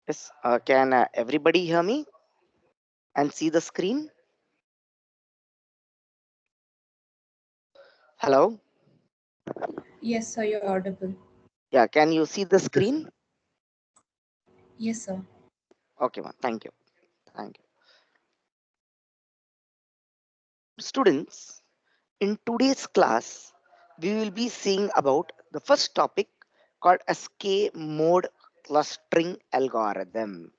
Yes, can everybody hear me and see the screen? Hello? Yes, sir, you're audible. Yeah, can you see the screen? Yes, sir. Okay, ma'am. Thank you. Thank you. Students, in today's class, we will be seeing about the first topic called as K-mode clustering algorithm.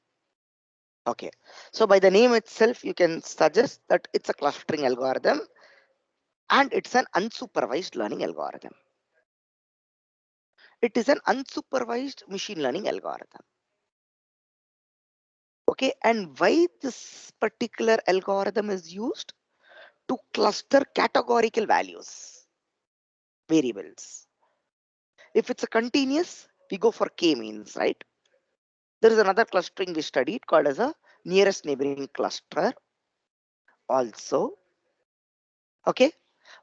Okay, so by the name itself, you can suggest that it's a clustering algorithm and it's an unsupervised learning algorithm. It is an unsupervised machine learning algorithm. Okay, and why this particular algorithm is used? To cluster categorical values, variables. If it's a continuous, we go for k-means, right? There is another clustering we studied called as a nearest neighboring cluster also. Okay,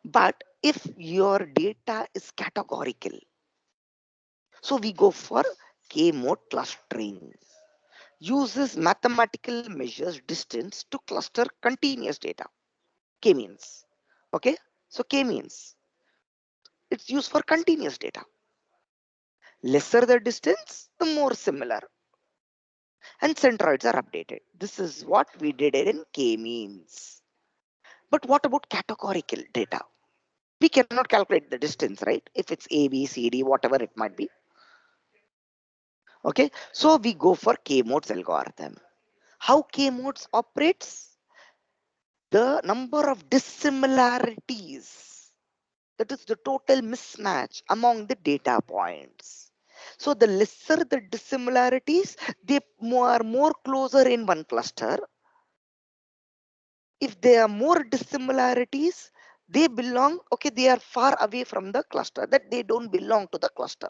but if your data is categorical, so we go for k-mode clustering. Uses mathematical measures distance to cluster continuous data. K-means. Okay, so k-means, it's used for continuous data. Lesser the distance, the more similar. And centroids are updated. This is what we did in k-means. But what about categorical data? We cannot calculate the distance, right? If it's A, B, C, D, whatever it might be. Okay, so we go for k-modes algorithm. How k-modes operates? The number of dissimilarities, that is the total mismatch among the data points. So the lesser the dissimilarities, they are more closer in one cluster. If there are more dissimilarities, they belong, okay, they are far away from the cluster, that they don't belong to the cluster.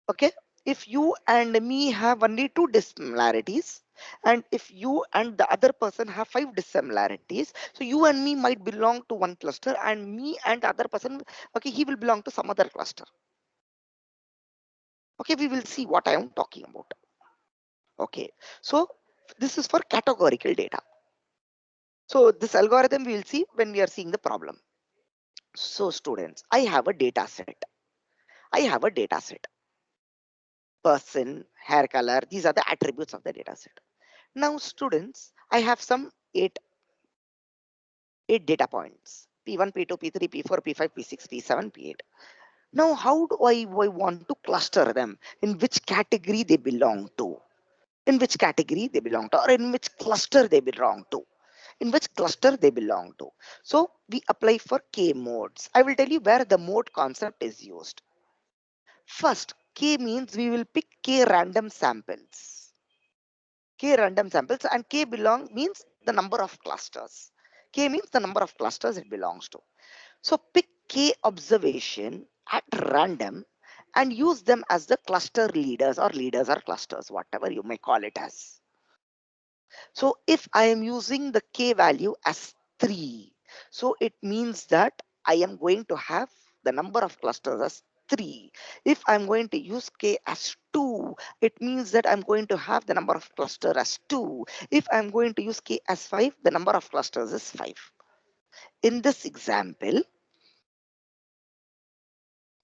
Okay, if you and me have only two dissimilarities, and if you and the other person have five dissimilarities, so you and me might belong to one cluster, and me and the other person, okay, he will belong to some other cluster. Okay, we will see what I am talking about. Okay, so this is for categorical data. So this algorithm we will see when we are seeing the problem. So students, I have a data set. I have a data set. Person, hair color, these are the attributes of the data set. Now students, I have some eight data points. P1, P2, P3, P4, P5, P6, P7, P8. Now how do I want to cluster them? In which category they belong to? In which category they belong to, or in which cluster they belong to? In which cluster they belong to. So we apply for K modes. I will tell you where the mode concept is used. First, K means we will pick K random samples. K random samples, and K belong means the number of clusters. K means the number of clusters it belongs to. So pick K observation at random and use them as the cluster leaders, or leaders or clusters, whatever you may call it as. So if I am using the K value as 3, so it means that I am going to have the number of clusters as 3. If I'm going to use K as 2, it means that I'm going to have the number of clusters as 2. If I'm going to use K as 5, the number of clusters is 5. In this example,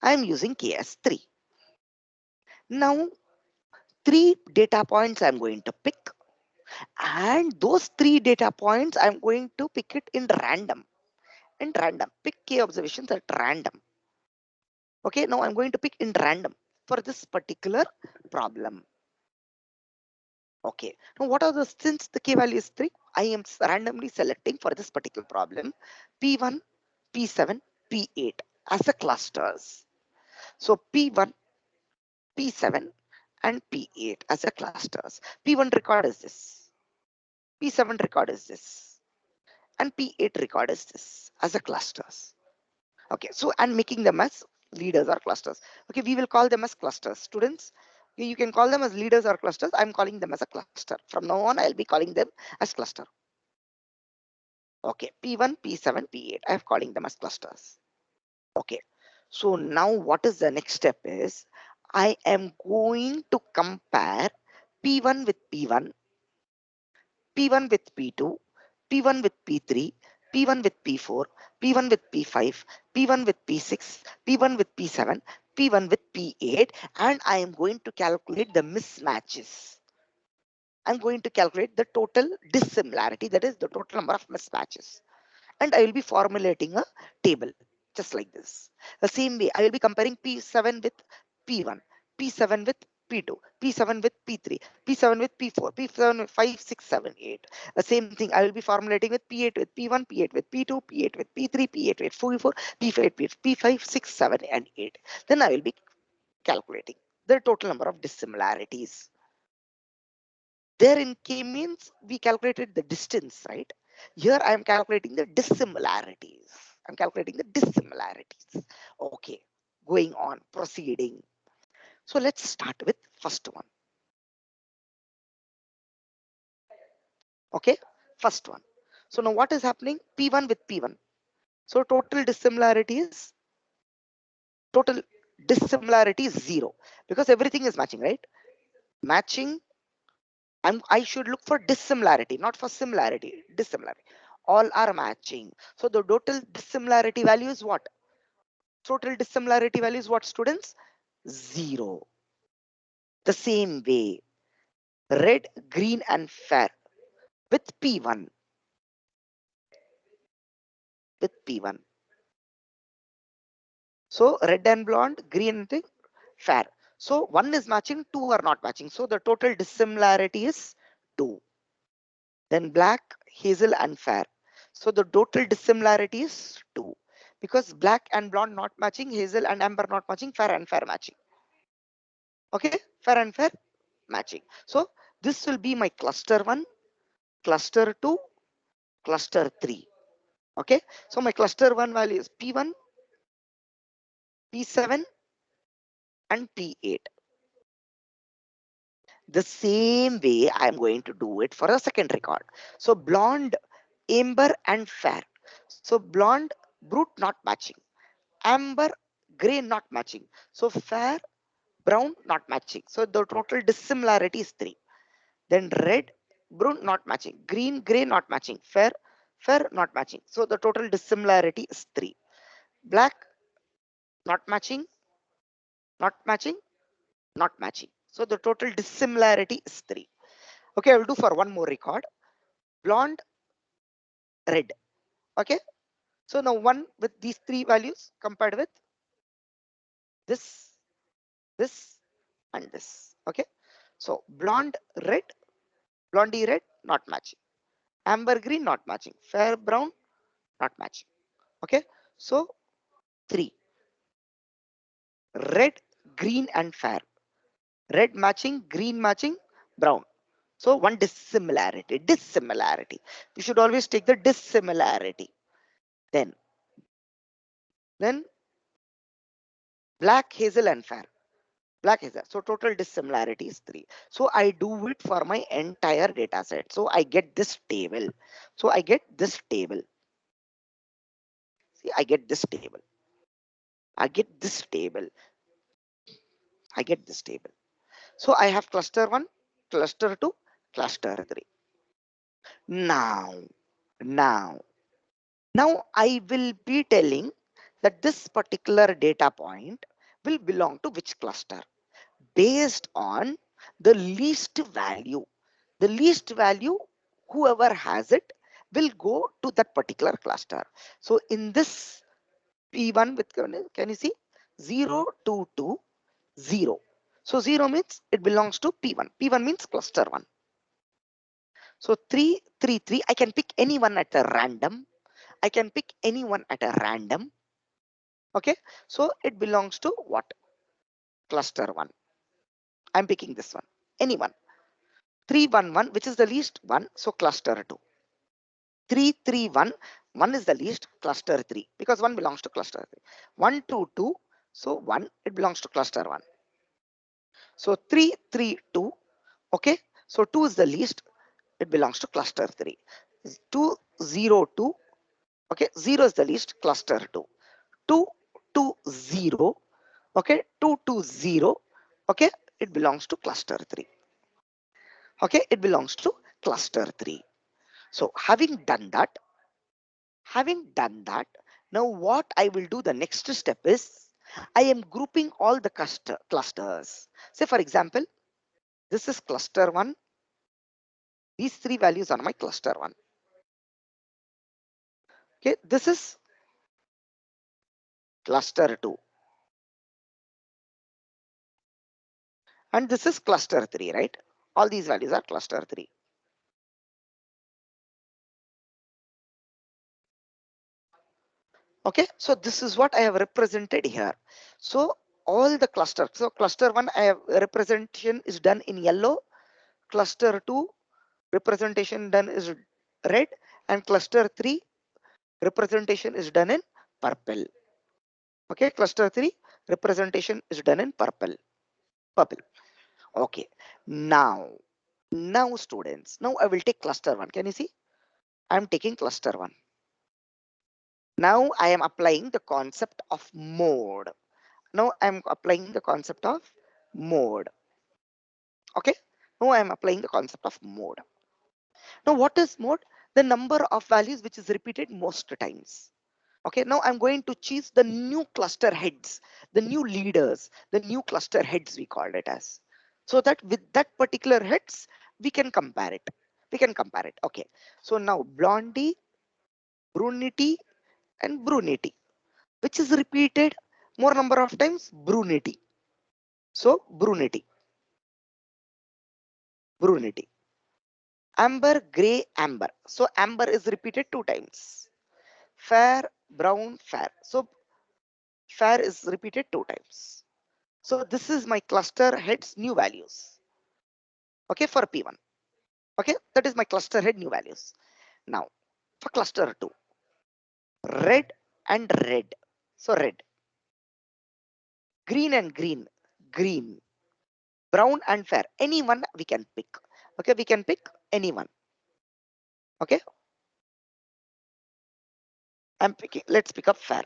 I'm using K as 3. Now, 3 data points I'm going to pick, and those 3 data points I'm going to pick it in random. In random, pick K observations at random. Okay, now I'm going to pick in random for this particular problem. Okay, now what are the, since the K value is 3, I am randomly selecting for this particular problem P1, P7, P8 as the clusters. So P1, P7 and P8 as a clusters. P1 record is this, P7 record is this, and P8 record is this as a clusters. Okay, so and making them as leaders or clusters. Okay, we will call them as clusters. Students, you can call them as leaders or clusters. I'm calling them as a cluster. From now on, I'll be calling them as cluster. Okay, P1, P7, P8. I'm calling them as clusters. Okay, so now what is the next step is I am going to compare P1 with P1, P1 with P2, P1 with P3, P1 with P4, P1 with P5, P1 with P6, P1 with P7, P1 with P8, and I am going to calculate the mismatches. I'm going to calculate the total dissimilarity, that is the total number of mismatches. And I will be formulating a table just like this. The same way, I will be comparing P7 with P1, P7 with P2, P7 with P3, P7 with P4, P7 with 5, 6, 7, 8. The same thing I will be formulating with P8 with P1, P8 with P2, P8 with P3, P8 with P4, P5 with P5, 6, 7, and 8. Then I will be calculating the total number of dissimilarities. There in K means we calculated the distance, right? Here I am calculating the dissimilarities. I'm calculating the dissimilarities. Okay, going on, proceeding. So let's start with first one. Okay, first one. So now what is happening? P1 with P1. So total dissimilarity is 0 because everything is matching, right? Matching. I should look for dissimilarity, not for similarity. Dissimilarity. All are matching. So the total dissimilarity value is what? Total dissimilarity value is what, students? 0. The same way, red, green, and fair with P1. With P1. So red and blonde, green and thing, fair. So one is matching, two are not matching. So the total dissimilarity is 2. Then black, hazel, and fair. So the total dissimilarity is 2. Because black and blonde not matching, hazel and amber not matching, fair and fair matching. Okay, fair and fair matching. So this will be my cluster 1, cluster 2, cluster 3. Okay, so my cluster 1 value is P1, P7, and P8. The same way I'm going to do it for a second record. So blonde, amber, and fair. So blonde, brute not matching. Amber, gray not matching. So fair, brown not matching. So the total dissimilarity is 3. Then red, brown not matching. Green, gray not matching. Fair, fair not matching. So the total dissimilarity is 3. Black not matching, not matching, not matching. So the total dissimilarity is 3. Okay, I will do for one more record. Blonde, red. Okay, so now one with these 3 values compared with this, this, and this. Okay, so blonde, red, blondie red, not matching. Amber green, not matching. Fair brown, not matching. Okay, so 3. Red, green, and fair. Red matching, green matching, brown. So one dissimilarity, dissimilarity. We should always take the dissimilarity. Then black, hazel, and fair. Black hazel. So total dissimilarity is 3. So I do it for my entire data set. So I get this table. So I get this table. See, I get this table. I get this table. I get this table. So I have cluster 1, cluster 2, cluster 3. Now, now, now I will be telling that this particular data point will belong to which cluster based on the least value. The least value, whoever has it, will go to that particular cluster. So in this P1 with, can you see 0, 2, 2, 0. So 0 means it belongs to P1. P1 means cluster 1. So 3, 3, 3, I can pick anyone at a random. I can pick anyone at a random. Okay, so it belongs to what? Cluster 1. I'm picking this one. Anyone. 3, 1, 1, which is the least? 1. So cluster 2. 3, 3, 1. 1 is the least, cluster 3, because 1 belongs to cluster 3. 1, 2, 2. So 1, it belongs to cluster 1. So 3, 3, 2. Okay, so 2 is the least, it belongs to cluster 3. 2, 0, 2. Okay, 0 is the least, cluster 2. 2, 2, 0. Okay, 2, 2, 0. Okay, it belongs to cluster 3. Okay, it belongs to cluster 3. So having done that, now what I will do, the next step is I am grouping all the clusters. Say for example, this is cluster 1. These three values are my cluster 1. Okay, this is cluster 2 and this is cluster 3, right? All these values are cluster 3. Okay, so this is what I have represented here. So all the cluster, so cluster 1 I have representation is done in yellow, cluster 2 representation done is red, and cluster 3 representation is done in purple. Okay, cluster 3 representation is done in purple. Okay, now students, now I will take cluster 1. Can you see? I am taking cluster 1. Now I am applying the concept of mode. Now I am applying the concept of mode. Okay, now I am applying the concept of mode. Now what is mode? The number of values which is repeated most times. Okay, now I'm going to choose the new cluster heads, the new leaders, the new cluster heads we called it as. So that with that particular heads, we can compare it. We can compare it. Okay, so now blondie, brunette, and brunette, which is repeated more number of times, brunette. So brunette. Amber, gray, amber. So amber is repeated 2 times. Fair, brown, fair. So fair is repeated 2 times. So this is my cluster heads new values. Okay, for P1. Okay, that is my cluster head new values. Now for cluster 2, red and red. So red, green and green, brown and fair. Anyone we can pick. Okay, we can pick anyone. Okay, I'm picking. Let's pick up fair.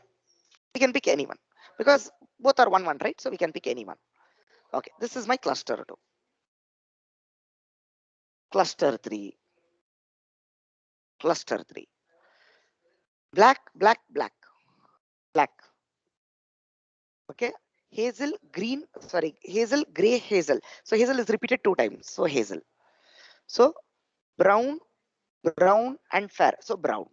We can pick anyone because both are 1 1, right? So we can pick anyone. Okay, this is my cluster 2. Cluster 3. Cluster 3. Black. Okay, hazel, green, sorry, hazel, gray, hazel. So hazel is repeated 2 times. So hazel. So brown, brown, and fair. So brown.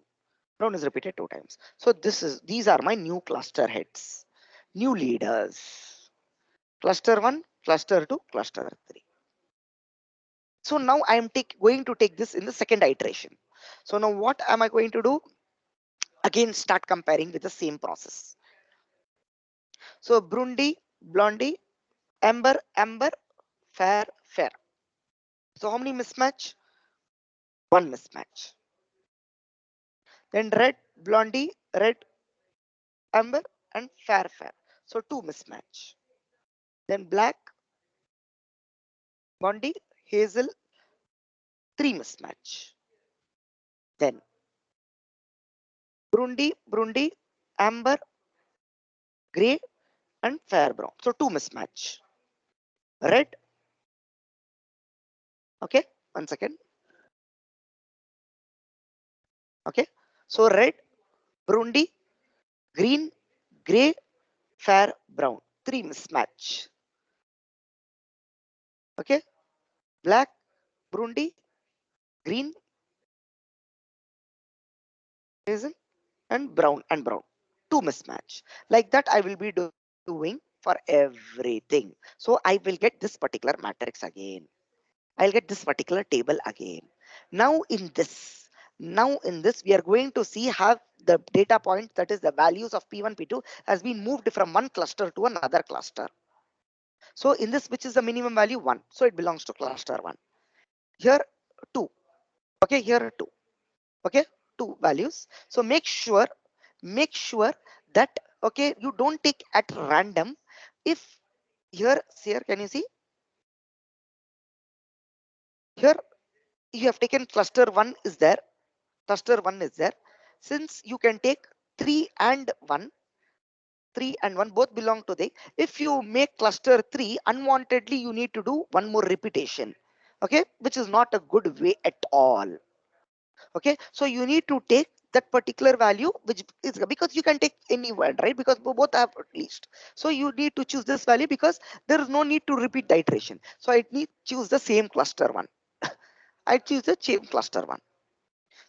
Brown is repeated 2 times. So these are my new cluster heads, new leaders. Cluster 1, cluster 2, cluster 3. So now I am going to take this in the second iteration. So now what am I going to do? Again, start comparing with the same process. So blondie, amber, fair. So how many mismatch? One mismatch. Then red, amber, and fair. So two mismatch. Then black, blondie, hazel, three mismatch. Then brundy, amber, gray, and fair brown. So two mismatch. Red, okay, 1 second. Okay, so red, brundy, green, gray, fair, brown. Three mismatch. Okay, black, brundy, green, hazel, and brown. Two mismatch. Like that, I will be doing for everything. So I will get this particular matrix again. I'll get this particular table again. Now in this, we are going to see how the data point, that is the values of P1, P2 has been moved from one cluster to another cluster. So in this, which is the minimum value? 1. So it belongs to cluster 1. Here 2. Okay, here 2. Okay, 2 values. So make sure that, okay, you don't take at random. If here, can you see? Here you have taken cluster 1 is there. Cluster 1 is there. Since you can take 3 and 1, 3 and 1 both belong to the. If you make cluster 3, unwantedly you need to do one more repetition. Okay, which is not a good way at all. Okay, so you need to take that particular value, which is because you can take any one, right? Because both have at least. So you need to choose this value because there is no need to repeat the iteration. So I need choose the same cluster one. I choose the same cluster one.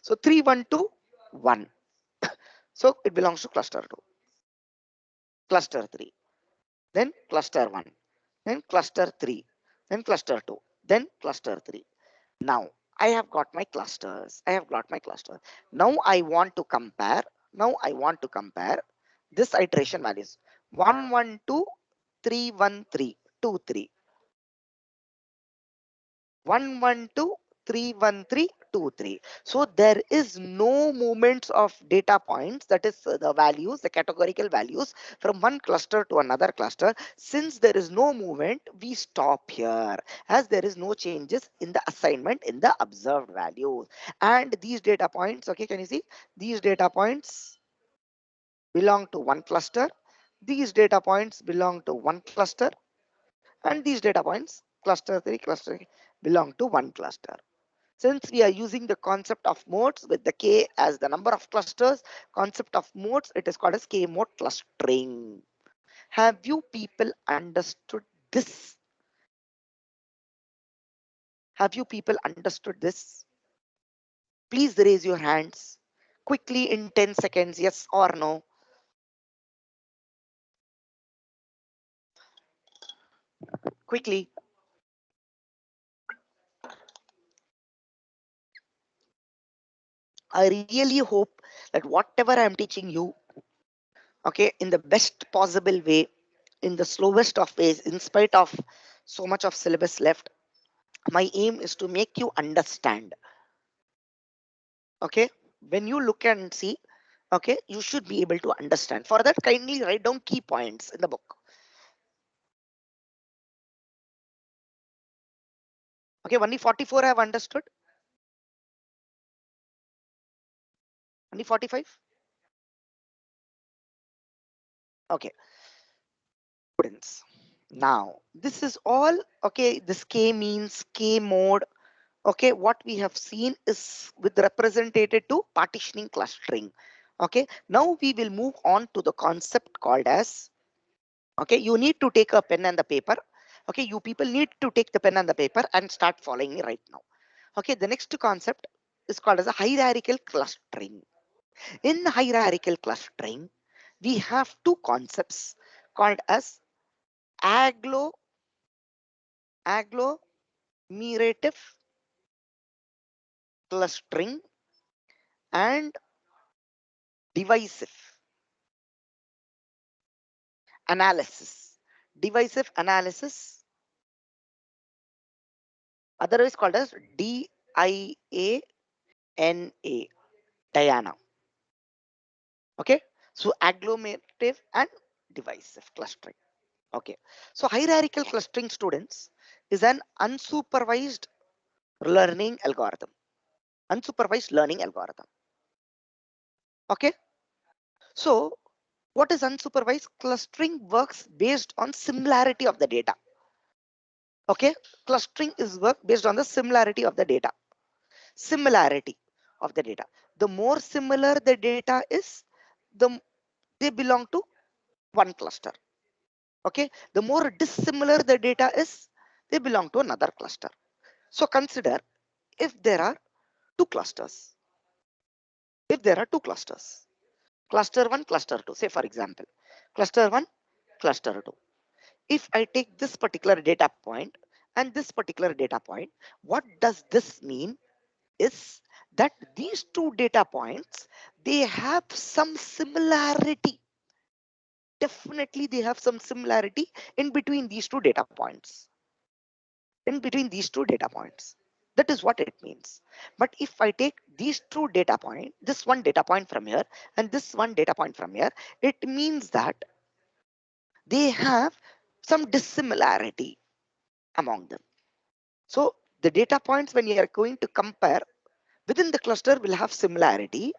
So 3, 1, 2, 1. So it belongs to cluster 2, cluster 3, then cluster 1, then cluster 3, then cluster 2, then cluster 3. Now I have got my clusters. I have got my cluster. Now I want to compare. Now I want to compare this iteration values 1, 1, 2, 3, 1, 3, 2, 3. 1, 1, 2, 3, 1, 3, 2, 3. So there is no movements of data points, that is the values, the categorical values from one cluster to another cluster. Since there is no movement, we stop here as there is no changes in the assignment in the observed values. And these data points, okay, can you see? These data points belong to one cluster. These data points belong to one cluster. And these data points, cluster 3, cluster belong to one cluster. Since we are using the concept of modes with the k as the number of clusters, concept of modes, it is called as k mode clustering. Have you people understood this? Have you people understood this? Please raise your hands quickly in 10 seconds, yes or no. Quickly. I really hope that whatever I am teaching you, okay, in the best possible way, in the slowest of ways, in spite of so much of syllabus left, my aim is to make you understand. Okay, when you look and see, okay, you should be able to understand. For that, kindly write down key points in the book. Okay, only 44 I have understood. Only 45. Okay, students. Now, this is all okay. This K means K mode. Okay, what we have seen is with represented to partitioning clustering. Okay, now we will move on to the concept called as, okay, you need to take a pen and the paper. Okay, you people need to take the pen and the paper and start following me right now. Okay, the next concept is called as a hierarchical clustering. In hierarchical clustering, we have two concepts called as agglomerative clustering and divisive analysis. Divisive analysis, otherwise called as DIANA, Diana. Okay, so agglomerative and divisive clustering. Okay, so hierarchical clustering, students, is an unsupervised learning algorithm. Unsupervised learning algorithm. Okay, so what is unsupervised? Clustering works based on similarity of the data. Okay, clustering is work based on the similarity of the data. Similarity of the data. The more similar the data is, the they belong to one cluster. Okay, the more dissimilar the data is, they belong to another cluster. So consider if there are two clusters. If there are two clusters, cluster 1, cluster 2, say for example, cluster 1, cluster 2. If I take this particular data point and this particular data point, what does this mean is that these two data points, they have some similarity. Definitely they have some similarity in between these two data points. In between these two data points. That is what it means. But if I take these two data point, this one data point from here and this one data point from here, it means that they have some dissimilarity among them. So the data points, when you are going to compare within the cluster, will have similarity.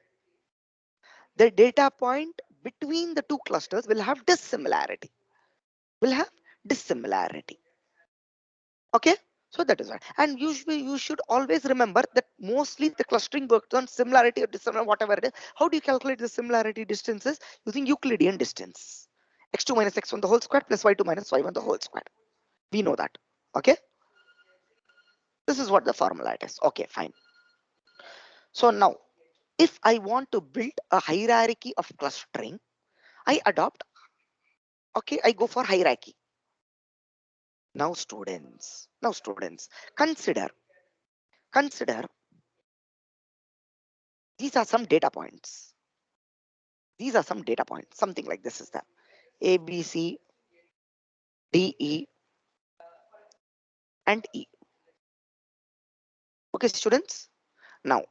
The data point between the two clusters will have dissimilarity. Will have dissimilarity. Okay, so that is right. And usually you should always remember that mostly the clustering works on similarity or dissimilarity, whatever it is. How do you calculate the similarity distances? Using Euclidean distance. X2 minus x1 the whole square plus y2 minus y1 the whole square. We know that. Okay, this is what the formula it is. Okay, fine. So now if I want to build a hierarchy of clustering, I adopt, okay, I go for hierarchy. Now students, consider these are some data points. These are some data points. Something like this is that A, B, C, D, E, and E. Okay, students. Now,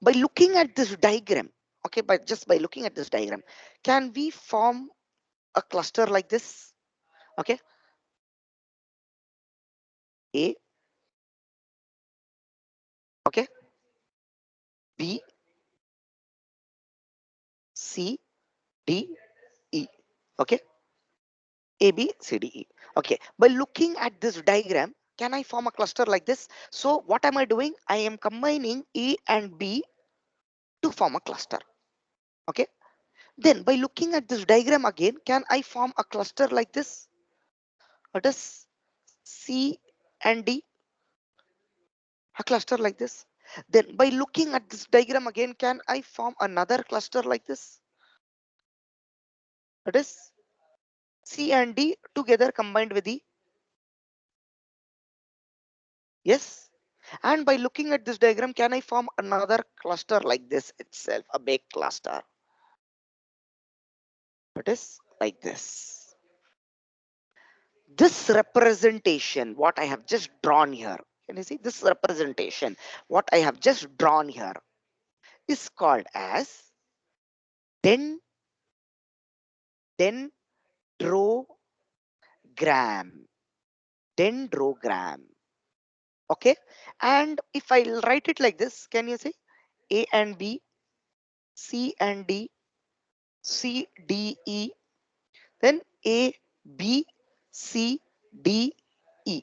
by looking at this diagram, okay, by looking at this diagram, can we form a cluster like this? Okay, A, okay, B, C, D, E. Okay, A, B, C, D, E. Okay, by looking at this diagram, can I form a cluster like this? So what am I doing? I am combining A and B to form a cluster. Okay, then by looking at this diagram again, can I form a cluster like this? It is C and D, a cluster like this. Then by looking at this diagram again, can I form another cluster like this? It is C and D together combined with E. Yes. And by looking at this diagram, can I form another cluster like this itself, a big cluster? It is like this. This representation, what I have just drawn here, can you see this representation? What I have just drawn here is called as den dendrogram. Dendrogram. Okay. And if I write it like this, can you see A and B, C and D, C, D, E, then A, B, C, D, E.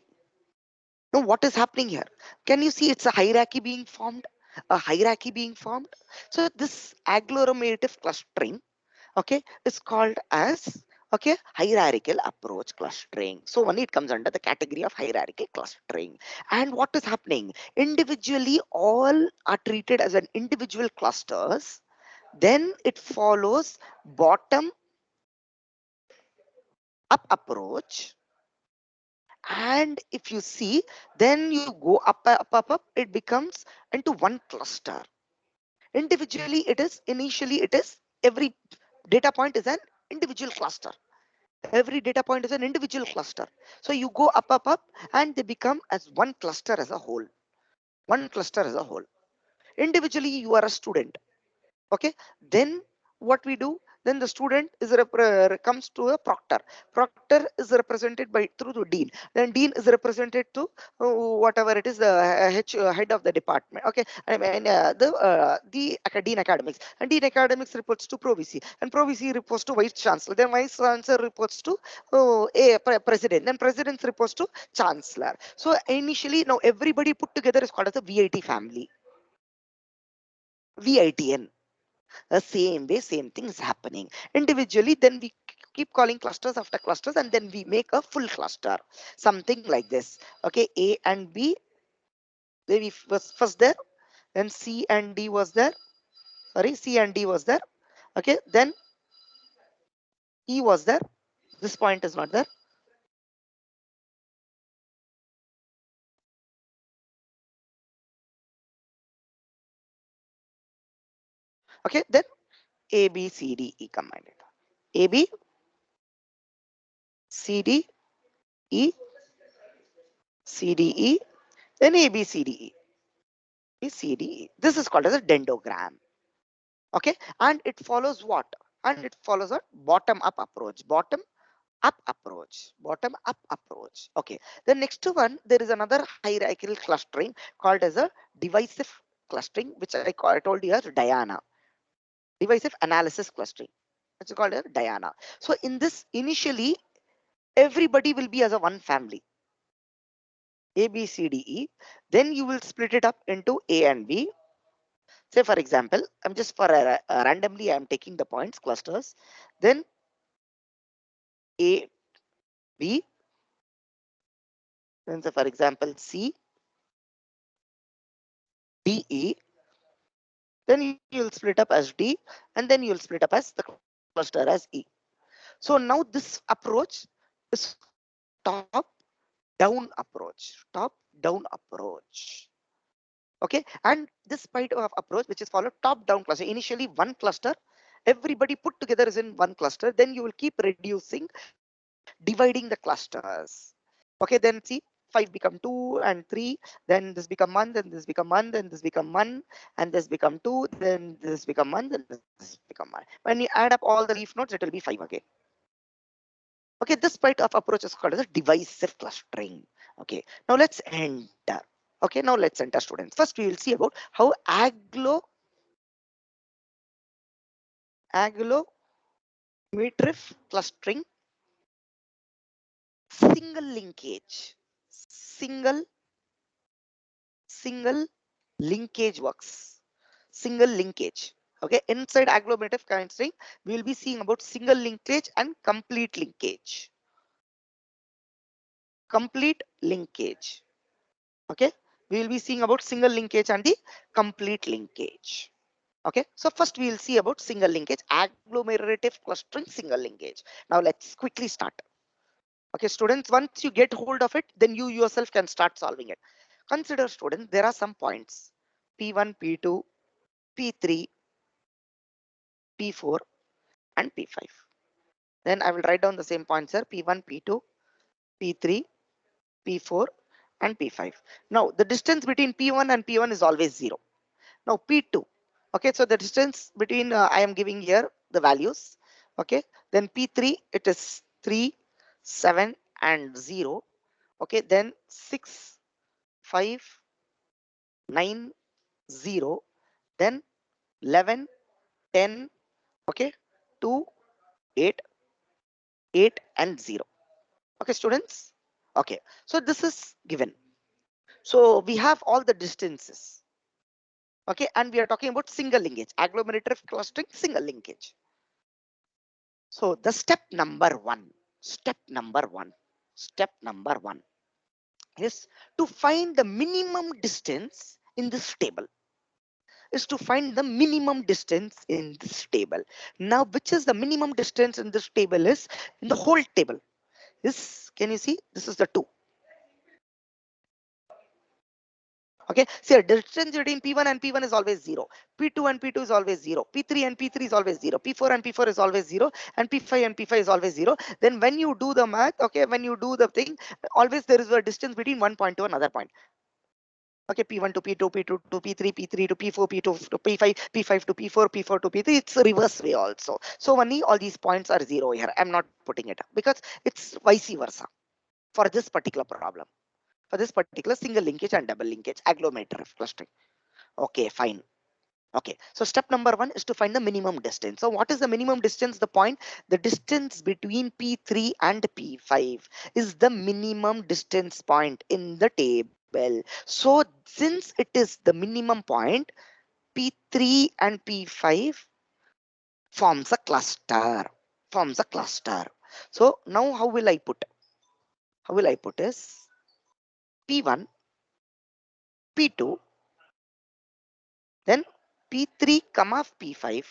Now, what is happening here? Can you see it's a hierarchy being formed? A hierarchy being formed. So this agglomerative clustering, okay, is called as, okay, hierarchical approach clustering. So only it comes under the category of hierarchical clustering. And what is happening? Individually, all are treated as an individual clusters. Then it follows bottom up approach. And if you see, then you go up, it becomes into one cluster. Individually, it is every data point is an individual cluster. Every data point is an individual cluster. So you go up, and they become as one cluster as a whole. One cluster as a whole. Individually, you are a student. Okay, then what we do, then the student is comes to a proctor is represented by through the dean, then dean is represented to whatever it is the head of the department. Okay, I mean dean academics, and dean academics reports to provici, and provici reports to vice chancellor, then vice chancellor reports to president, then president reports to chancellor. So initially now everybody put together is called as a VIT family. VITN. The same way, same thing is happening individually. Then we keep calling clusters after clusters, and then we make a full cluster, something like this. Okay, A and B, they was first there, then C and D was there. Sorry, C and D was there. Okay, then E was there. This point is not there. Okay, then A, B, C, D, E combined. A, B, C, D, E, C, D, E, then A, B, C, D, E. B, C, D, E. This is called as a dendrogram. Okay, and it follows what? And it follows a bottom up approach. Bottom up approach. Okay, the next one, there is another hierarchical clustering called as a divisive clustering, which I told you as Diana, divisive analysis clustering. It's called a Diana. So in this, initially everybody will be as a one family, A, B, C, D, E. Then you will split it up into A and B. Say for example, I'm just for randomly I'm taking the points clusters. Then A, B. Then say for example C, D, E. Then you'll split up as D, and then you'll split up as the cluster as E. So now this approach is called top-down approach. Top-down approach. Okay, and this type of approach which is followed top-down cluster. Initially, one cluster, everybody put together is in one cluster. Then you will keep reducing, dividing the clusters. Okay, then see 5 become 2 and 3, then this become 1, then this become 1, then this become 1, and this become 2, then this become 1, then this become 1. When you add up all the leaf nodes, it will be 5 again. Okay, this type of approach is called as a divisive clustering. Okay, now let's enter. Okay, now let's enter, students. First, we will see about how agglomerative clustering, single linkage, single single linkage works. Single linkage. Okay, inside agglomerative clustering, we will be seeing about single linkage and complete linkage. Complete linkage. Okay, we will be seeing about single linkage and the complete linkage. Okay, so first we will see about single linkage, agglomerative clustering, single linkage. Now let's quickly start. Okay, students, once you get hold of it, then you yourself can start solving it. Consider, students, there are some points P1, P2, P3, P4, and P5. Then I will write down the same points here P1, P2, P3, P4, and P5. Now the distance between P1 and P1 is always 0. Now P2. Okay, so the distance between I am giving here the values. Okay, then P3 it is 3, 7, and 0. Okay, then 6, 5, 9, 0, then 11, 10, okay, 2, 8, 8, and 0. Okay, students. Okay, so this is given. So we have all the distances. Okay, and we are talking about single linkage, agglomerative clustering, single linkage. So the step number one is to find the minimum distance in this table. Is to find the minimum distance in this table. Now, which is the minimum distance in this table is in the whole table. Is, can you see? This is the 2. Okay, see, the distance between P1 and P1 is always 0. P2 and P2 is always 0. P3 and P3 is always 0. P4 and P4 is always 0. And P5 and P5 is always 0. Then when you do the math, okay, when you do the thing, always there is a distance between one point to another point. Okay, P1 to P2, P2 to P3, P3 to P4, P2 to P5, P5 to P4, P4 to P3. It's a reverse way also. So only all these points are 0 here. I'm not putting it up because it's vice versa for this particular problem. For this particular single linkage and double linkage, agglomerative clustering. Okay, fine. Okay, so step number 1 is to find the minimum distance. So what is the minimum distance? The point, the distance between P3 and P5 is the minimum distance point in the table. So since it is the minimum point, P3 and P5 forms a cluster. Forms a cluster. So now how will I put? How will I put is P1, P2, then P3, P5,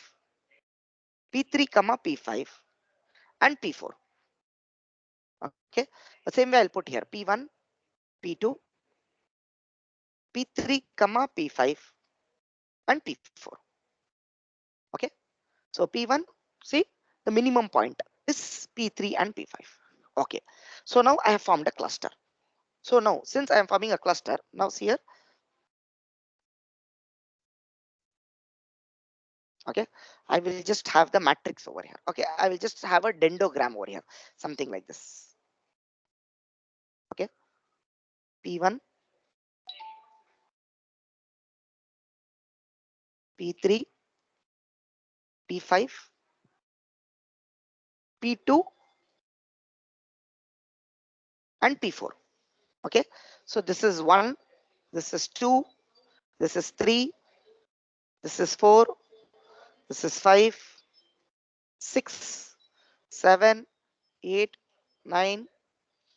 P3, P5, and P4. Okay, the same way I'll put here P1, P2, P3, P5, and P4. Okay, so P1, see, the minimum point is P3 and P5. Okay, so now I have formed a cluster. So now, since I am forming a cluster, now see here, okay, I will just have the matrix over here. Okay, I will just have a dendrogram over here, something like this. Okay, P1, P3, P5, P2 and P4. Okay, so this is 1, this is 2, this is 3, this is 4, this is 5, 6, 7, 8, 9,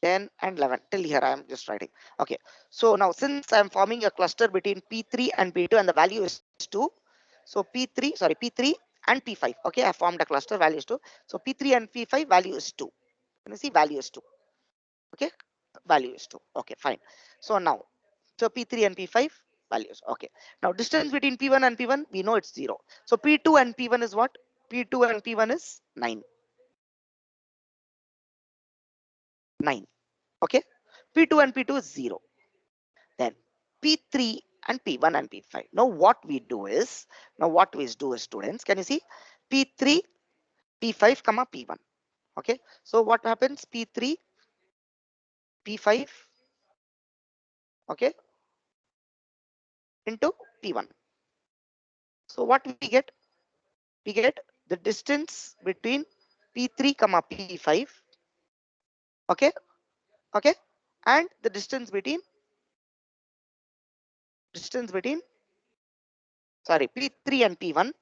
10 and 11. Till here I am just writing. Okay, so now since I am forming a cluster between P3 and P2 and the value is 2, so P3 and P5. Okay, I formed a cluster, value is 2. So P3 and P5 value is 2. Can you see value is 2? Okay, value is 2. Okay, fine. So now, so P3 and P5 values. Okay, now distance between P1 and P1, we know it's 0. So P2 and P1 is what? P2 and P1 is 9. 9. Okay, P2 and P2 is 0. Then P3 and P1 and P5. Now what we do is, students, can you see? P3, P5, comma P1. Okay, so what happens? P3, P5, okay, into P1. So what we get? We get the distance between P3, comma P5, okay, okay, and the distance between sorry P3 and P1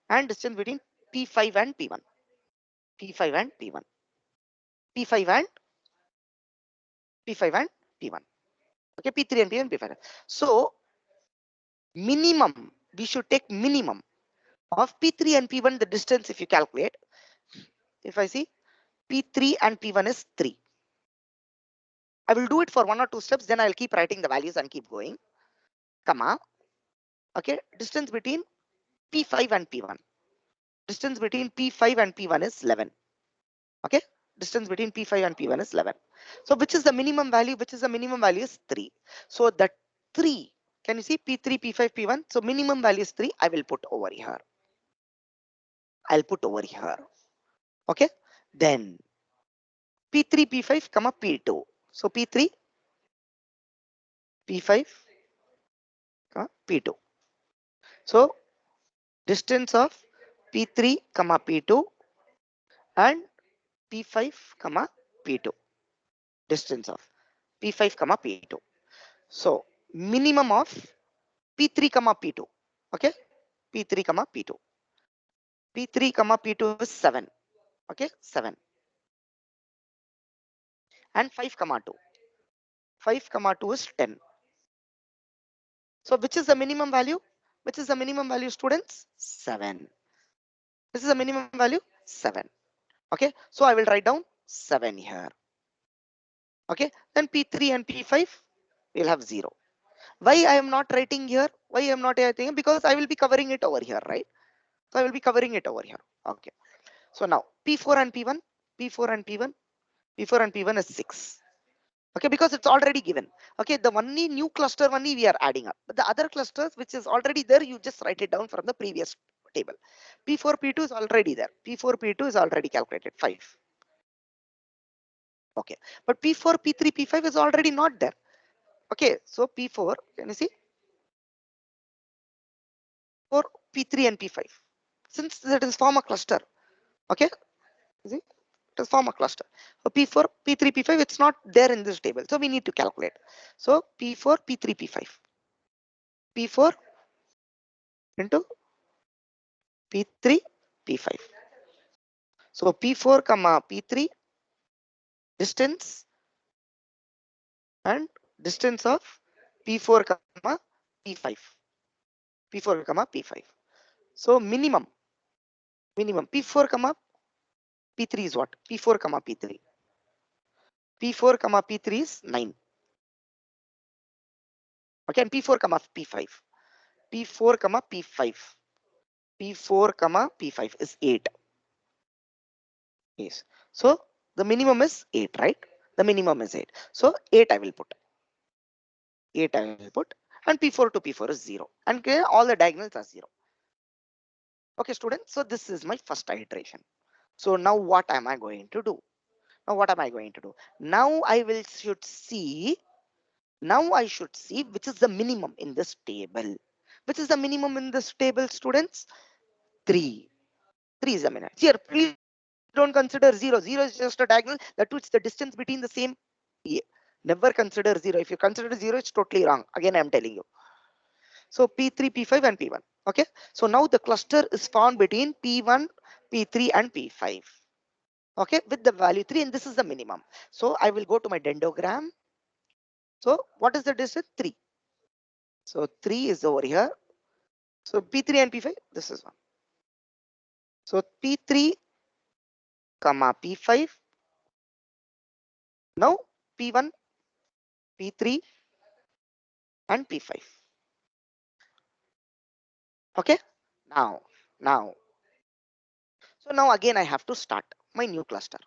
and distance between P5 and P1, P5 and P1, P5 and P5 and P1. Okay, P3 and P1, P5. So minimum, we should take minimum of P3 and P1. The distance, if you calculate, if I see P3 and P1 is 3. I will do it for 1 or 2 steps. Then I'll keep writing the values and keep going. Comma. Okay, distance between P5 and P1. Distance between P5 and P1 is 11. Okay, distance between P5 and P1 is 11. So which is the minimum value? Which is the minimum value is 3. So that 3, can you see P3, P5, P1? So minimum value is 3. I will put over here. I'll put over here. Okay, then P3, P5, comma P2. So P3, P5, comma P2. So distance of P3, comma P2 and P5, comma P2. Distance of P5, comma P2. So minimum of P3, comma P2. Okay, P3, comma P2. P3, comma P2 is 7. Okay, 7 and 5, comma 2. 5, comma 2 is 10. So which is the minimum value? Which is the minimum value, students? 7. This is the minimum value 7. Okay, so I will write down 7 here. Okay, then P3 and P5 will have 0. Why I am not writing here? Why I am not writing here? Because I will be covering it over here, right? So I will be covering it over here. Okay, so now P4 and P1, P4 and P1, P4 and P1 is 6. Okay, because it's already given. Okay, the only new cluster only we are adding up, but the other clusters which is already there, you just write it down from the previous table. P4, P2 is already there. P4, P2 is already calculated 5. Okay, but P4, P3, P5 is already not there. Okay, so P4, can you see? For P3 and P5, since that is form a cluster. Okay, you see, it is form a cluster. So P4, P3, P5, it's not there in this table, so we need to calculate. So P4, P3, P5, P4 into P3, P5. So P4, comma P3, distance and distance of P4, comma P5, P4, comma P5. So minimum P4, comma P3 is what? P4, comma P3. P4, comma P3 is 9. Okay, and P4, comma P5. P4, comma P5. P4, comma P5 is 8. Yes. So the minimum is 8, right? The minimum is 8. So 8 I will put. 8 I will put. And P4 to P4 is 0. And okay, all the diagonals are 0. Okay, students. So this is my first iteration. So now what am I going to do? Now what am I going to do? Now I should see. Now I should see which is the minimum in this table. Which is the minimum in this table, students? 3. 3 is the minimum. Here, please don't write don't consider 0. 0 is just a diagonal. That too, it's the distance between the same. Yeah. Never consider 0. If you consider 0, it's totally wrong. Again, I'm telling you. So P3, P5 and P1. Okay. So now the cluster is formed between P1, P3 and P5. Okay. With the value 3, and this is the minimum. So I will go to my dendrogram. So what is the distance? 3. So 3 is over here. So P3 and P5, this is one. So P3, comma P5. Now P1, P3 and P5. Okay. Now, now. So now again I have to start my new cluster.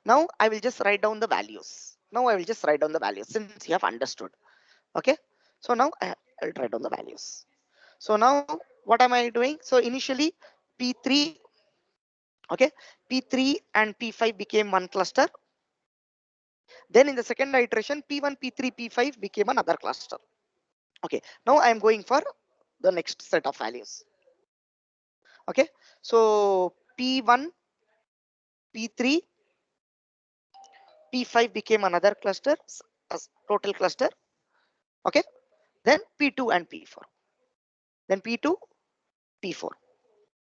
Now I will just write down the values. Now I will just write down the values since you have understood. Okay. So now I'll write down the values. So now what am I doing? So initially P3, okay, P3 and P5 became one cluster. Then in the second iteration, P1, P3, P5 became another cluster. Okay, now I am going for the next set of values. Okay, so P1, P3, P5 became another cluster, a total cluster. Okay, then P2 and P4. Then P2, P4.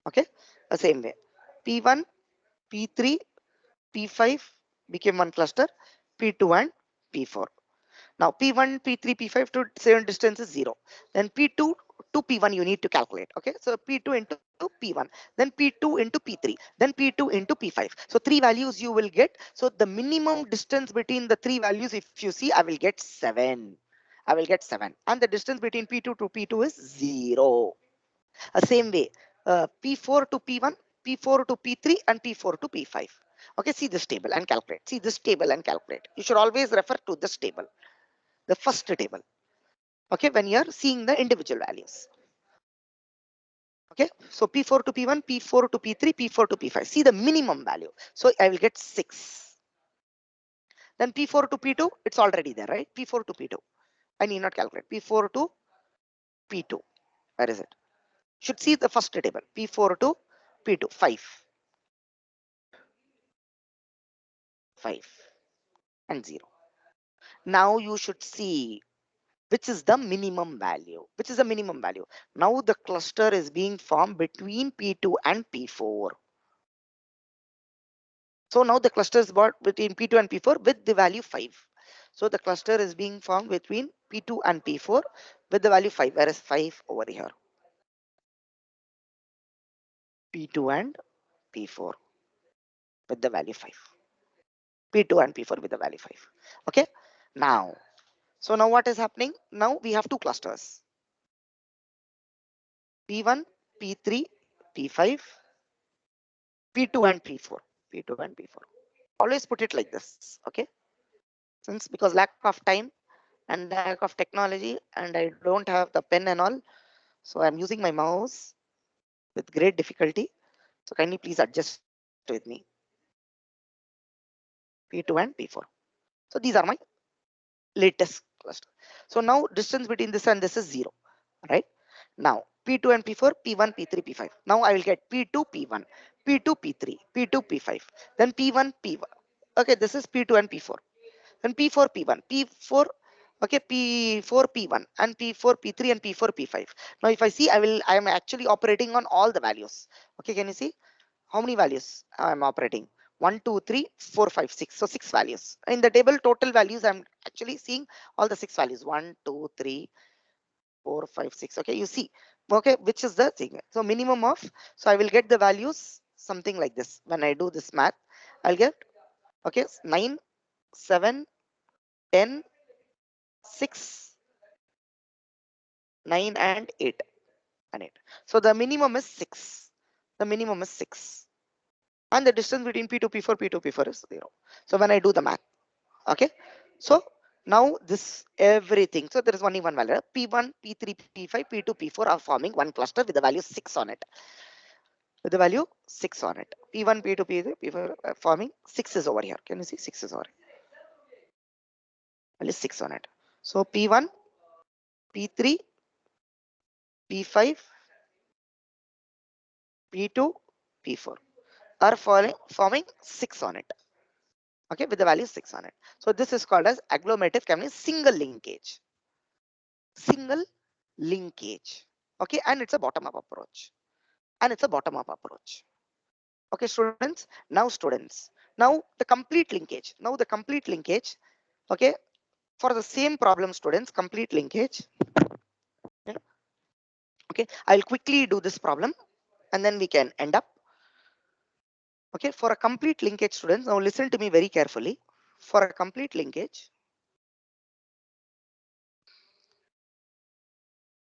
Okay, the same way. P1, P3, P5 became one cluster, P2 and P4. Now P1, P3, P5 to 7 distance is 0. Then P2 to P1 you need to calculate. Okay, so P2 into P1, then P2 into P3, then P2 into P5. So 3 values you will get. So the minimum distance between the 3 values, if you see, I will get 7. I will get 7. And the distance between P2 to P2 is 0. Same way, P4 to P1, P4 to P3 and P4 to P5. Okay, see this table and calculate. See this table and calculate. You should always refer to this table, the first table. Okay, when you're seeing the individual values. Okay, so P4 to P1, P4 to P3, P4 to P5. See the minimum value. So I will get 6. Then P4 to P2, it's already there, right? P4 to P2. I need not calculate. P4 to P2. Where is it? Should see the first table. P4 to P2. 5. 5 and 0. Now you should see which is the minimum value. Which is the minimum value? Now the cluster is being formed between P2 and P4. So now the cluster is brought between P2 and P4 with the value 5. So the cluster is being formed between P2 and P4 with the value 5. Where is 5 over here? P2 and P4 with the value 5. P2 and P4 with the value 5. Okay. Now, so now what is happening? Now we have two clusters. P1, P3, P5, P2 and P4. P2 and P4. Always put it like this. Okay. Since because lack of time and lack of technology and I don't have the pen and all. So I'm using my mouse with great difficulty. So kindly please adjust with me. P2 and P4. So these are my latest cluster. So now distance between this and this is 0, right? Now P2 and P4, P1, P3, P5. Now I will get P2, P1, P2, P3, P2, P5, then P1, P1. Okay, this is P2 and P4. Then P4, P1, P4, okay, P4, P1, and P4, P3, and P4, P5. Now if I see, I am actually operating on all the values. Okay, can you see how many values I am operating? 1, 2, 3, 4, 5, 6. So 6 values. In the table, total values, I'm actually seeing all the 6 values. 1, 2, 3, 4, 5, 6. Okay, you see. Okay, which is the thing. So minimum of, so I will get the values something like this. When I do this math, I'll get, okay, 9, 7, 10, 6, 9 and 8 and 8. So the minimum is 6. The minimum is 6. And the distance between P2, P4, P2, P4 is 0. So when I do the math, okay. So now this everything. So there is only one value. P1, P3, P5, P2, P4 are forming one cluster with the value 6 on it. With the value 6 on it. P1, P2, P3, P4 forming 6 is over here. Can you see 6 is over here? Value 6 on it. So P1, P3, P5, P2, P4. are forming 6 on it. Okay, with the value 6 on it. So this is called as agglomerative chemical single linkage. Single linkage. Okay, and it's a bottom up approach. And it's a bottom up approach. Okay, students. Now the complete linkage. Now the complete linkage. Okay, for the same problem, students, complete linkage. Yeah. Okay, I'll quickly do this problem and then we can end up. Okay, for a complete linkage, students, now listen to me very carefully. For a complete linkage,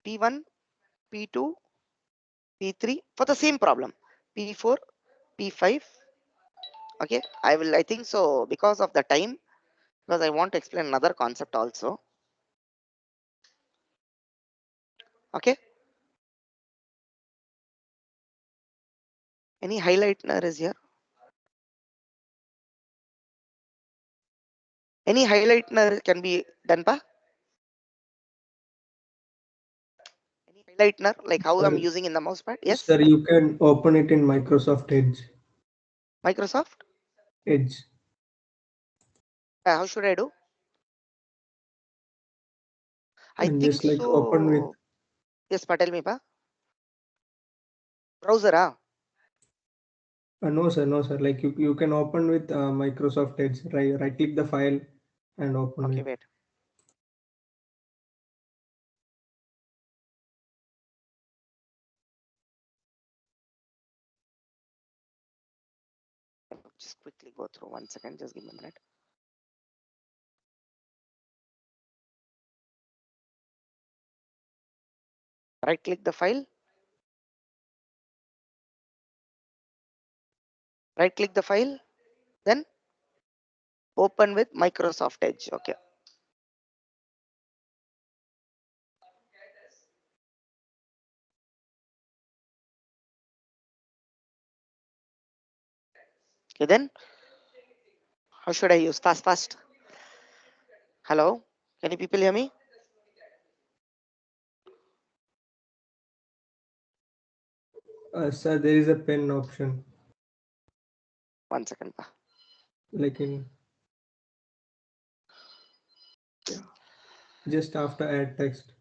P1, P2, P3 for the same problem, P4, P5. Okay, I think so because of the time, because I want to explain another concept also. Okay, any highlightener is here? Any highlightener can be done pa? Any highlightener like how I'm Sir, using in the mouse pad? Yes, sir, you can open it in Microsoft Edge. Microsoft. Edge. How should I do? I And think just like open with so. Yes, pa, tell me pa. Browser, ah. no sir, no sir. Like you can open with Microsoft Edge. Right click the file and open Okay, with. wait. Just quickly go through 1 second. Just give me a minute. Right click the file. Right click the file. Then open with Microsoft Edge. Okay. Okay. Then how should I use? Fast. Hello. Can you people hear me? Sir, there is a pen option. 1 second. Pa. Like in yeah, just after add text.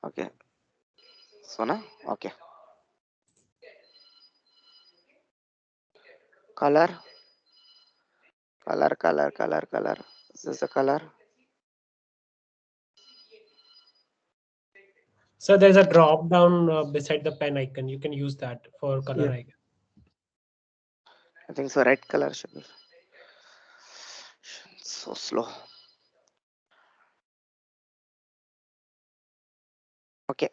Okay. So now, okay. Color. Color. This is the color. So there's a drop down beside the pen icon. You can use that for color Yeah. icon. I think so. Red color should be. So slow. Okay.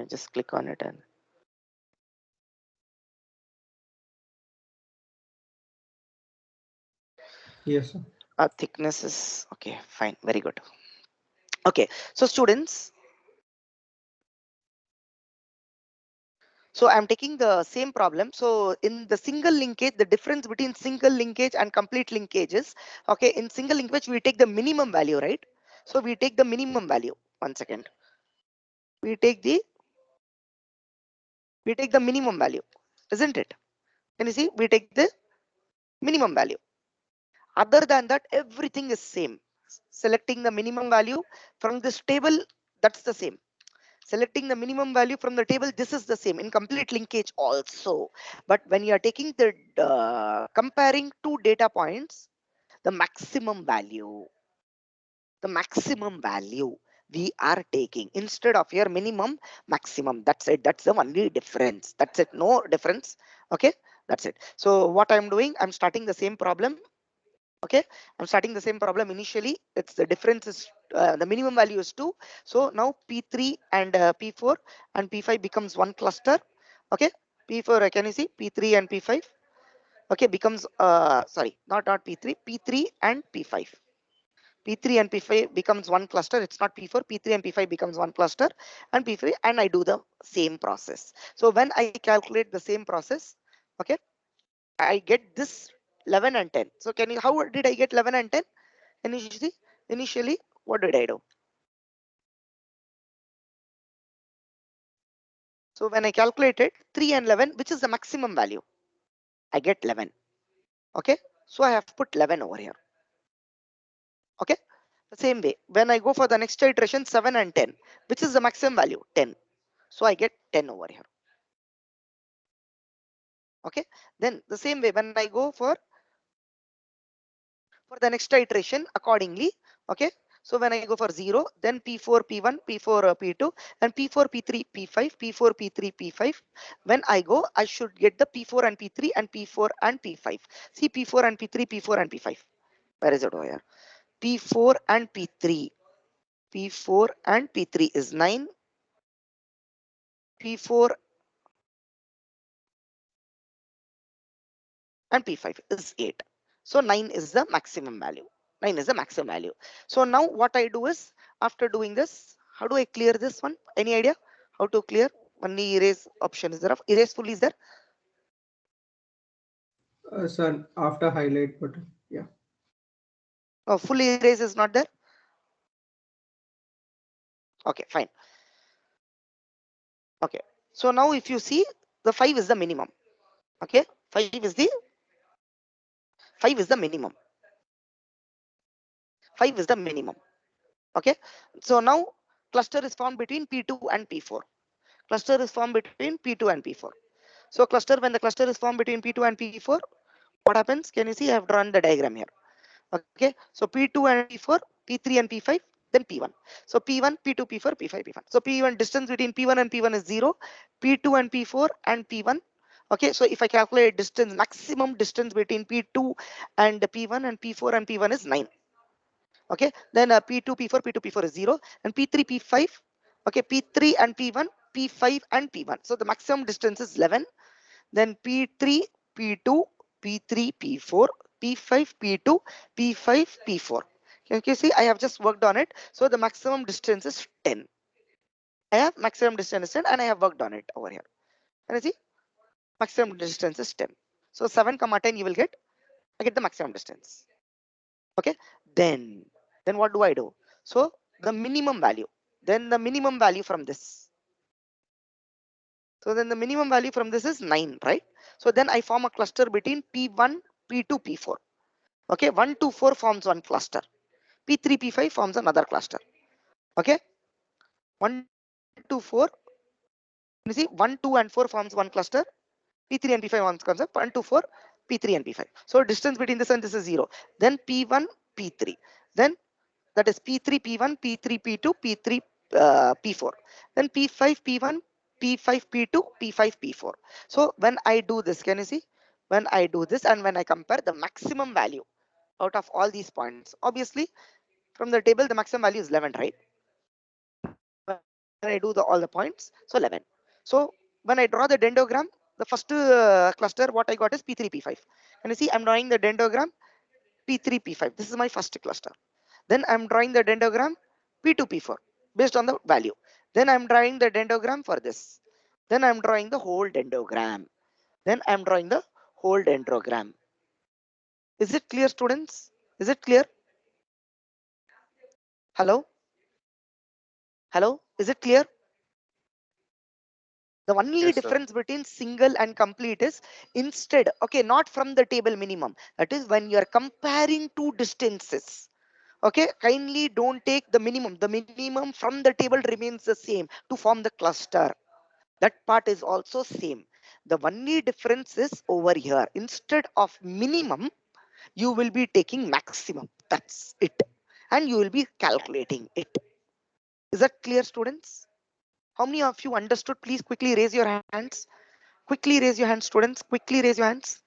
Just click on it and Yes, sir. thickness is okay. Fine. Very good. Okay. So students. So I'm taking the same problem. So in the single linkage, the difference between single linkage and complete linkage is, okay, in single linkage, we take the minimum value, right? So we take the minimum value. 1 second. We take the minimum value, isn't it? Can you see? We take the minimum value. Other than that, everything is same. Selecting the minimum value from this table, that's the same. Selecting the minimum value from the table, this is the same in complete linkage also. But when you are taking the comparing two data points, the maximum value we are taking instead of your minimum, maximum. That's it. That's the only difference. That's it. No difference. Okay, that's it. So what I'm doing, I'm starting the same problem. Okay, I'm starting the same problem. Initially it's the difference is the minimum value is 2. So now P3 and P4 and P5 becomes one cluster. Okay, P4 can you see P3 and P5? Okay, becomes sorry, not P3, P3 and P5. P3 and P5 becomes one cluster. It's not P4. P3 and P5 becomes one cluster, and P3, and I do the same process. So when I calculate the same process, okay, I get this 11 and 10. So can you, how did I get 11 and 10? Initially, what did I do? So when I calculate it, 3 and 11, which is the maximum value? I get 11. Okay. So I have put 11 over here. Okay. The same way, when I go for the next iteration, 7 and 10, which is the maximum value? 10. So I get 10 over here. Okay. Then the same way, when I go for the next iteration accordingly. Okay. So when I go for 0, then P4, P1, P4, P2, and P4, P3, P5, P4, P3, P5. When I go, I should get the P4 and P3 and P4 and P5. See P4 and P3, P4 and P5. Where is it over here? P4 and P3. P4 and P3 is 9. P4 and P5 is 8. So 9 is the maximum value. 9 is the maximum value. So now what I do is, after doing this, how do I clear this one? Any idea how to clear? Only erase option is there. Erase fully is there. Sir, after highlight button. Yeah. Oh, full erase is not there. Okay, fine. Okay. So now if you see, the 5 is the minimum. Okay, 5 is the minimum. 5 is the minimum. Okay. So now cluster is formed between P2 and P4. Cluster is formed between P2 and P4. So cluster, when the cluster is formed between P2 and P4, what happens? Can you see? I have drawn the diagram here. Okay. So P2 and P4, P3 and P5, then P1. So P1, P2, P4, P5, P1. So P1, distance between P1 and P1 is 0. P2 and P4 and P1. Okay. So if I calculate distance, maximum distance between P2 and P1 and P4 and P1 is 9. Okay. Then P2, P4, P2, P4 is 0. And P3, P5. Okay. P3 and P1, P5 and P1. So the maximum distance is 11. Then P3, P2, P3, P4, P5, P2, P5, P4. Can you see? I have just worked on it. So the maximum distance is 10. I have maximum distance 10 and I have worked on it over here. Can you see? Maximum distance is 10. So 7, 10 you will get. I get the maximum distance. Okay. Then what do I do? So the minimum value. Then the minimum value from this. So then the minimum value from this is 9, right? So then I form a cluster between P1, P2, P4. Okay, 1 to 4 forms one cluster. P3, P5 forms another cluster. Okay, 1 to 4. You see, 1, 2, and 4 forms one cluster. P3 and P5 forms concept. 1 to 4, P3 and P5. So distance between this and this is 0. Then P1, P3. Then that is P3, P1, P3, P2, P3, P4. Then P5, P1, P5, P2, P5, P4. So when I do this, can you see? When I do this and when I compare the maximum value out of all these points, obviously from the table the maximum value is 11, right? When I do all the points, so 11. So when I draw the dendrogram, the first cluster what I got is P3, P5. And you see I'm drawing the dendrogram P3, P5. This is my first cluster. Then I'm drawing the dendrogram P2, P4 based on the value. Then I'm drawing the dendrogram for this. Then I'm drawing the whole dendrogram. Then I'm drawing the whole dendrogram. Is it clear, students? Is it clear? Hello? Hello? Is it clear? The only Yes, sir. difference between single and complete is instead, okay, not from the table minimum. That is when you are comparing two distances. Okay, kindly don't take the minimum. The minimum from the table remains the same to form the cluster. That part is also same. The only difference is over here. Instead of minimum, you will be taking maximum. That's it. And you will be calculating it. Is that clear, students? How many of you understood? Please quickly raise your hands. Quickly raise your hands, students. Quickly raise your hands.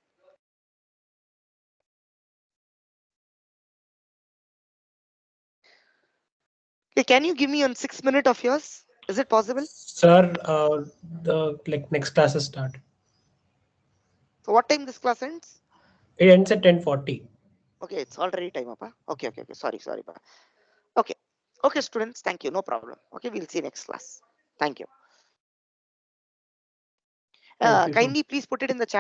Okay, can you give me on 6 minutes of yours? Is it possible? Sir, the like next classes start. So what time this class ends? It ends at 10:40. Okay, it's already time up. Huh? Okay. Sorry. Okay. Okay, students. Thank you. No problem. Okay, we'll see you next class. Thank you. Thank you, sir. Kindly please put it in the chat.